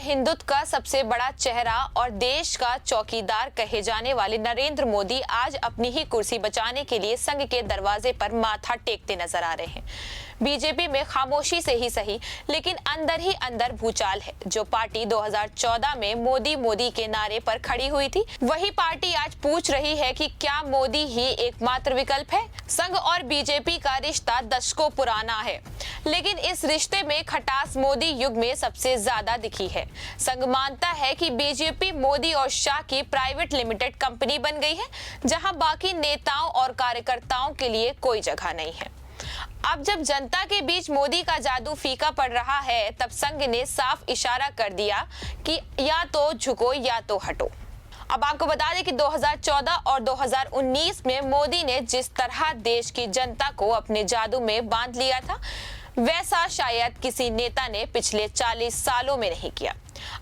हिंदुत्व का सबसे बड़ा चेहरा और देश का चौकीदार कहे जाने वाले नरेंद्र मोदी आज अपनी ही कुर्सी बचाने के लिए संघ के दरवाजे पर माथा टेकते नजर आ रहे हैं। बीजेपी में खामोशी से ही सही, लेकिन अंदर ही अंदर भूचाल है। जो पार्टी 2014 में मोदी मोदी के नारे पर खड़ी हुई थी, वही पार्टी आज पूछ रही है कि क्या मोदी ही एकमात्र विकल्प है। संघ और बीजेपी का रिश्ता दशकों पुराना है, लेकिन इस रिश्ते में खटास मोदी युग में सबसे ज्यादा दिखी है। संघ मानता है कि बीजेपी मोदी और शाह की प्राइवेट लिमिटेड कंपनी बन गई है, जहां बाकी नेताओं और कार्यकर्ताओं के लिए कोई जगह नहीं है। अब जब जनता के बीच मोदी का जादू फीका पड़ रहा है, तब संघ ने साफ इशारा कर दिया कि या तो झुको या तो हटो। अब आपको बता दें कि 2014 और 2019 में मोदी ने जिस तरह देश की जनता को अपने जादू में बांध लिया था, वैसा शायद किसी नेता ने पिछले 40 सालों में नहीं किया।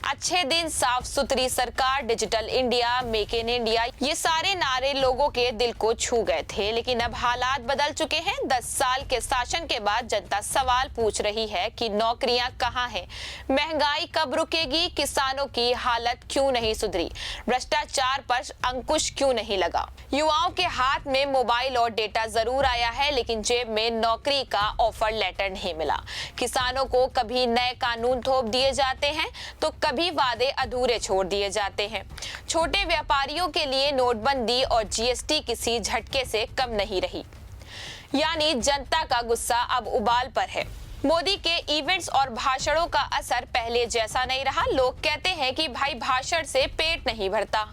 अच्छे दिन, साफ सुथरी सरकार, digital India, make in India, ये सारे नारे लोगों के दिल को छू गए थे। लेकिन अब हालात बदल चुके हैं। 10 साल के शासन के बाद जनता सवाल पूछ रही है कि नौकरियां कहां हैं, महंगाई कब रुकेगी, किसानों की हालत क्यों नहीं सुधरी, भ्रष्टाचार पर अंकुश क्यों नहीं लगा। युवाओं के हाथ में मोबाइल और डेटा जरूर आया है, लेकिन जेब में नौकरी का ऑफर लेटर नहीं मिला। किसानों को कभी नए कानून थोप दिए जाते हैं तो कभी वादे अधूरे छोड़ दिए जाते हैं। छोटे व्यापारियों के लिए नोटबंदी और जीएसटी किसी झटके से कम नहीं रही। यानी जनता का गुस्सा अब उबाल पर है। मोदी के इवेंट्स और भाषणों का असर पहले जैसा नहीं रहा। लोग कहते हैं कि भाई भाषण से पेट नहीं भरता।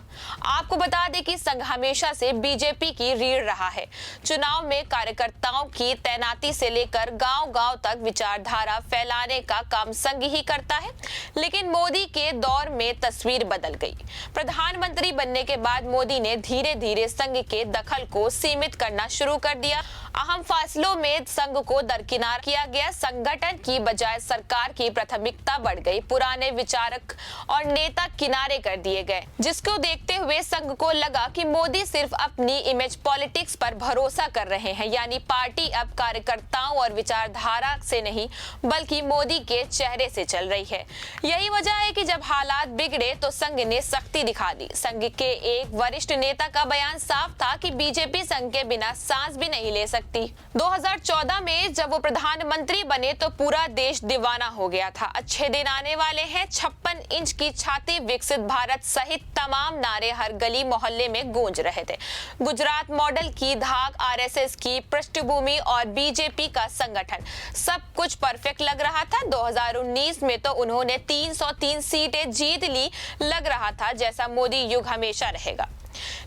आपको बता दें कि संघ हमेशा से बीजेपी की रीढ़ रहा है। चुनाव में कार्यकर्ताओं की तैनाती से लेकर गांव-गांव तक विचारधारा फैलाने का काम संघ ही करता है। लेकिन मोदी के दौर में तस्वीर बदल गई। प्रधानमंत्री बनने के बाद मोदी ने धीरे धीरे संघ के दखल को सीमित करना शुरू कर दिया। अहम फैसलों में संघ को दरकिनार किया गया। संगठन की बजाय सरकार की प्राथमिकता बढ़ गई। पुराने विचारक और नेता किनारे कर दिए गए, जिसको देखते हुए संघ को लगा कि मोदी सिर्फ अपनी इमेज पॉलिटिक्स पर भरोसा कर रहे हैं। यानी पार्टी अब कार्यकर्ताओं और विचारधारा से नहीं, बल्कि मोदी के चेहरे से चल रही है। यही वजह है कि जब हालात बिगड़े तो संघ ने सख्ती दिखा दी। संघ के एक वरिष्ठ नेता का बयान साफ था कि बीजेपी संघ के बिना सांस भी नहीं ले सकती। 2014 में जब वो प्रधानमंत्री बने तो पूरा देश दीवाना हो गया था। अच्छे दिन आने वाले हैं, 56 इंच की छाती, विकसित भारत सहित तमाम नारे हर गली मोहल्ले में गूंज रहे थे। गुजरात मॉडल की धाक, आरएसएस की पृष्ठभूमि और बीजेपी का संगठन, सब कुछ परफेक्ट लग रहा था। 2019 में तो उन्होंने 303 सीटें जीत ली। लग रहा था जैसा मोदी युग हमेशा रहेगा।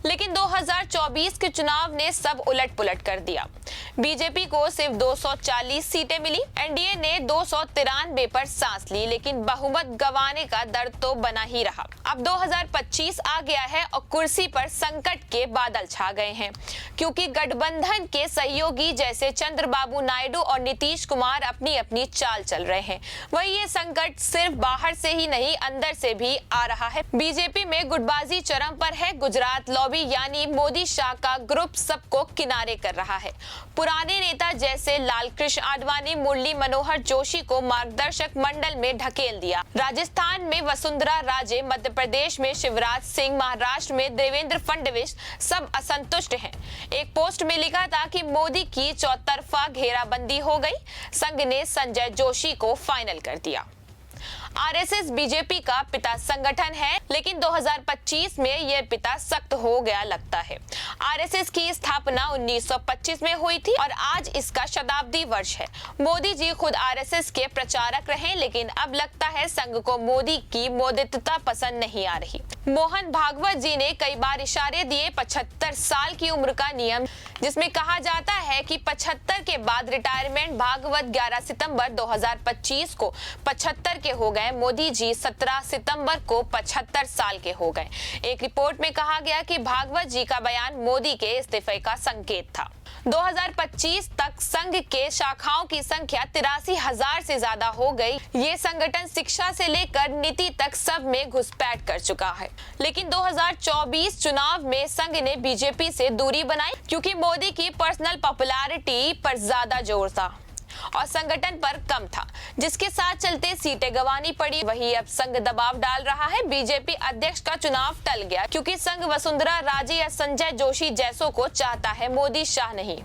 लेकिन 2024 के चुनाव ने सब उलट पुलट कर दिया। बीजेपी को सिर्फ 240 सीटें मिली। एनडीए ने 293 पर सांस ली, लेकिन बहुमत गंवाने का दर्द तो बना ही रहा। अब 2025 आ गया है और कुर्सी पर संकट के बादल छा गए हैं, क्योंकि गठबंधन के सहयोगी जैसे चंद्रबाबू नायडू और नीतीश कुमार अपनी अपनी चाल चल रहे हैं। वही ये संकट सिर्फ बाहर से ही नहीं, अंदर से भी आ रहा है। बीजेपी में गुटबाजी चरम पर है। गुजरात लॉबी यानी मोदी शाह का ग्रुप सबको किनारे कर रहा है। पुराने नेता जैसे लालकृष्ण आडवाणी, मुरली मनोहर जोशी को मार्गदर्शक मंडल में ढकेल दिया। राजस्थान में वसुंधरा राजे, मध्य प्रदेश में शिवराज सिंह, महाराष्ट्र में देवेंद्र फडणवीस सब असंतुष्ट हैं। एक पोस्ट में लिखा था कि मोदी की चौतरफा घेराबंदी हो गई। संघ ने संजय जोशी को फाइनल कर दिया। आरएसएस बीजेपी का पिता संगठन है, लेकिन 2025 में यह पिता सख्त हो गया लगता है। आरएसएस की स्थापना 1925 में हुई थी और आज इसका शताब्दी वर्ष है। मोदी जी खुद आरएसएस के प्रचारक रहे, लेकिन अब लगता है संघ को मोदी की मोदितता पसंद नहीं आ रही। मोहन भागवत जी ने कई बार इशारे दिए। 75 साल की उम्र का नियम, जिसमें कहा जाता है कि 75 के बाद रिटायरमेंट। भागवत 11 सितंबर 2025 को 75 के हो गए। मोदी जी 17 सितंबर को 75 साल के हो गए। एक रिपोर्ट में कहा गया कि भागवत जी का बयान मोदी के इस्तीफे का संकेत था। 2025 तक संघ के शाखाओं की संख्या 83,000 से ज्यादा हो गई। ये संगठन शिक्षा से लेकर नीति तक सब में घुसपैठ कर चुका है। लेकिन 2024 चुनाव में संघ ने बीजेपी से दूरी बनाई, क्योंकि मोदी की पर्सनल पॉपुलैरिटी पर ज्यादा जोर था। और संगठन पर कम था, जिसके साथ चलते सीटें गंवानी पड़ी। वही अब संघ दबाव डाल रहा है। बीजेपी अध्यक्ष का चुनाव टल गया क्योंकि संघ वसुंधरा राजे या संजय जोशी जैसों को चाहता है, मोदी शाह नहीं।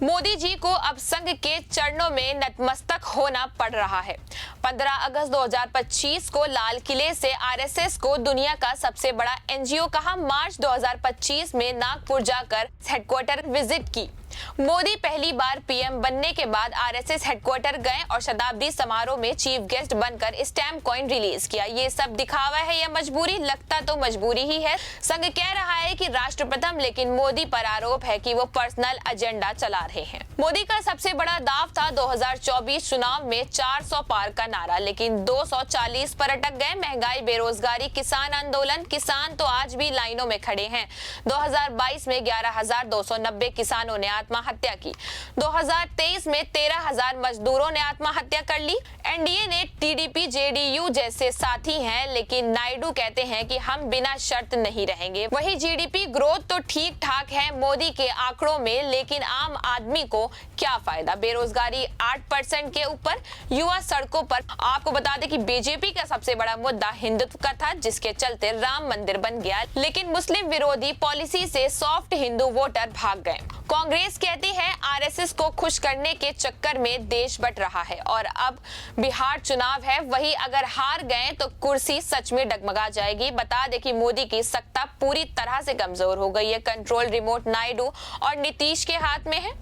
मोदी जी को अब संघ के चरणों में नतमस्तक होना पड़ रहा है। 15 अगस्त 2025 को लाल किले से आरएसएस को दुनिया का सबसे बड़ा एनजीओ कहा। मार्च 2025 में नागपुर जाकर हेडक्वार्टर विजिट की। मोदी पहली बार पीएम बनने के बाद आरएसएस हेडक्वार्टर गए और शताब्दी समारोह में चीफ गेस्ट बनकर स्टैम्प कॉइन रिलीज किया। ये सब दिखावा है या मजबूरी? लगता तो मजबूरी ही है। संघ कह रहा है कि राष्ट्र प्रथम, लेकिन मोदी पर आरोप है कि वो पर्सनल एजेंडा चला रहे हैं। मोदी का सबसे बड़ा दाव था 2024 चुनाव में 400 पार का नारा, लेकिन 240 पर अटक गए। महंगाई, बेरोजगारी, किसान आंदोलन, किसान तो आज भी लाइनों में खड़े हैं। 2022 में 11,290 किसानों ने आत्महत्या की। 2023 में 13,000 मजदूरों ने आत्महत्या कर ली। एनडीए ने टीडीपी, जेडीयू जैसे साथी हैं, लेकिन नायडू कहते हैं कि हम बिना शर्त नहीं रहेंगे। वही जीडीपी ग्रोथ तो ठीक ठाक है मोदी के आंकड़ों में, लेकिन आम आदमी को क्या फायदा? बेरोजगारी 8% के ऊपर, युवा सड़कों पर। आपको बता दें कि बीजेपी का सबसे बड़ा मुद्दा हिंदुत्व का था, जिसके चलते राम मंदिर बन गया, लेकिन मुस्लिम विरोधी पॉलिसी से सॉफ्ट हिंदू वोटर भाग गए। कांग्रेस कहती है आरएसएस को खुश करने के चक्कर में देश बट रहा है। और अब बिहार चुनाव है, वही अगर हार गए तो कुर्सी सच में डगमगा जाएगी। बता दें कि मोदी की सत्ता पूरी तरह से कमजोर हो गई है। कंट्रोल रिमोट नायडू और नीतीश के हाथ में है।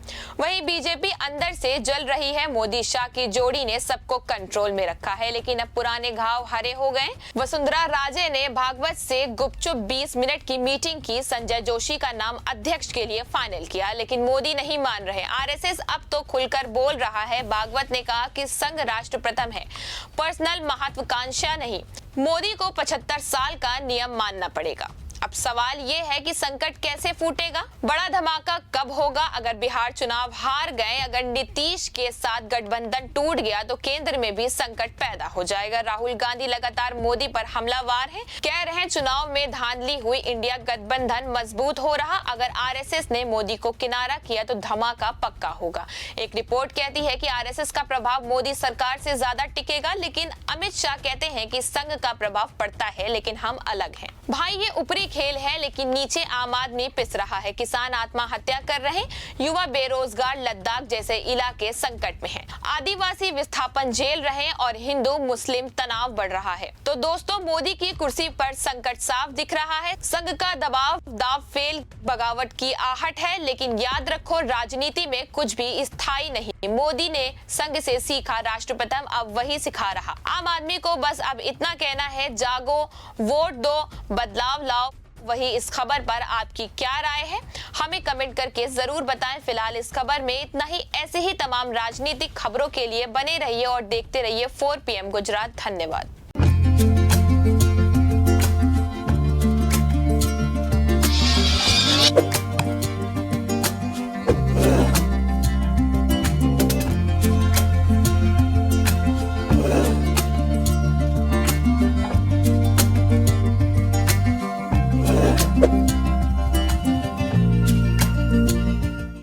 वही बीजेपी अंदर से जल रही है। मोदी शाह की जोड़ी ने सबको कंट्रोल में रखा है, लेकिन अब पुराने घाव हरे हो गए। वसुंधरा राजे ने भागवत से गुपचुप 20 मिनट की मीटिंग की। संजय जोशी का नाम अध्यक्ष के लिए फाइनल किया, लेकिन मोदी नहीं मान रहे। आरएसएस अब तो खुलकर बोल रहा है। भागवत ने कहा कि संघ राष्ट्र प्रथम है, पर्सनल महत्वाकांक्षा नहीं। मोदी को 75 साल का नियम मानना पड़ेगा। अब सवाल ये है कि संकट कैसे फूटेगा? बड़ा धमाका कब होगा? अगर बिहार चुनाव हार गए, अगर नीतीश के साथ गठबंधन टूट गया, तो केंद्र में भी संकट पैदा हो जाएगा। राहुल गांधी लगातार मोदी पर हमलावार हैं, कह रहे हैं चुनाव में धांधली हुई, इंडिया गठबंधन मजबूत हो रहा। अगर आरएसएस ने मोदी को किनारा किया तो धमाका पक्का होगा। एक रिपोर्ट कहती है कि आरएसएस का प्रभाव मोदी सरकार से ज्यादा टिकेगा, लेकिन अमित शाह कहते हैं कि संघ का प्रभाव पड़ता है, लेकिन हम अलग हैं। भाई ये ऊपरी खेल है, लेकिन नीचे आम आदमी पिस रहा है। किसान आत्महत्या कर रहे, युवा बेरोजगार लद्दाख जैसे इलाके संकट में हैं। आदिवासी विस्थापन झेल रहे और हिंदू मुस्लिम तनाव बढ़ रहा है। तो दोस्तों, मोदी की कुर्सी पर संकट साफ दिख रहा है। संघ का दबाव, दाव फेल, बगावत की आहट है, लेकिन याद रखो राजनीति में कुछ भी स्थायी नहीं। मोदी ने संघ से सीखा राष्ट्र प्रथम, अब वही सिखा रहा। आम आदमी को बस अब इतना कहना है, जागो, वोट दो, बदलाव लाओ। वही इस खबर पर आपकी क्या राय है, हमें कमेंट करके जरूर बताएं। फिलहाल इस खबर में इतना ही। ऐसे ही तमाम राजनीतिक खबरों के लिए बने रहिए और देखते रहिए 4 PM गुजरात। धन्यवाद।